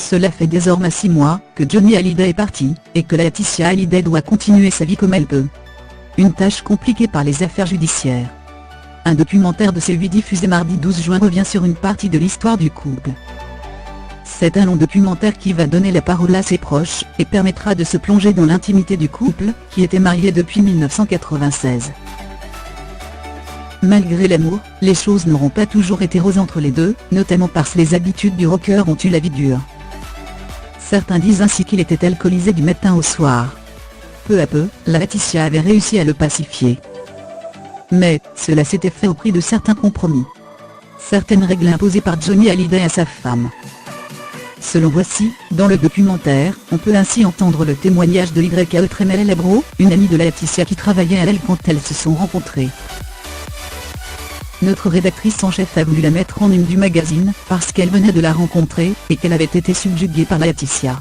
Cela fait désormais 6 mois que Johnny Hallyday est parti, et que Laetitia Hallyday doit continuer sa vie comme elle peut. Une tâche compliquée par les affaires judiciaires. Un documentaire de C8 diffusé mardi 12 juin revient sur une partie de l'histoire du couple. C'est un long documentaire qui va donner la parole à ses proches, et permettra de se plonger dans l'intimité du couple, qui était marié depuis 1996. Malgré l'amour, les choses n'auront pas toujours été roses entre les deux, notamment parce que les habitudes du rocker ont eu la vie dure. Certains disent ainsi qu'il était alcoolisé du matin au soir. Peu à peu, Laetitia avait réussi à le pacifier. Mais, cela s'était fait au prix de certains compromis. Certaines règles imposées par Johnny Hallyday à sa femme. Selon Voici, dans le documentaire, on peut ainsi entendre le témoignage de YAE Tremel Labro, une amie de Laetitia qui travaillait à elle quand elles se sont rencontrées. Notre rédactrice en chef a voulu la mettre en une du magazine, parce qu'elle venait de la rencontrer, et qu'elle avait été subjuguée par Laetitia.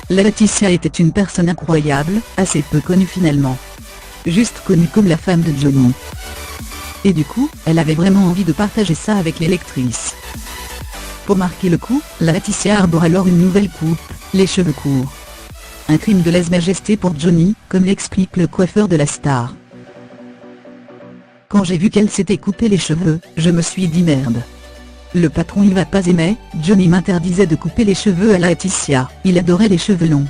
Laetitia était une personne incroyable, assez peu connue finalement. Juste connue comme la femme de Johnny. Et du coup, elle avait vraiment envie de partager ça avec les lectrices. Pour marquer le coup, Laetitia arbore alors une nouvelle coupe, les cheveux courts. Un crime de lèse-majesté pour Johnny, comme l'explique le coiffeur de la star. Quand j'ai vu qu'elle s'était coupé les cheveux, je me suis dit merde. Le patron il va pas aimer. Johnny m'interdisait de couper les cheveux à Laetitia, il adorait les cheveux longs.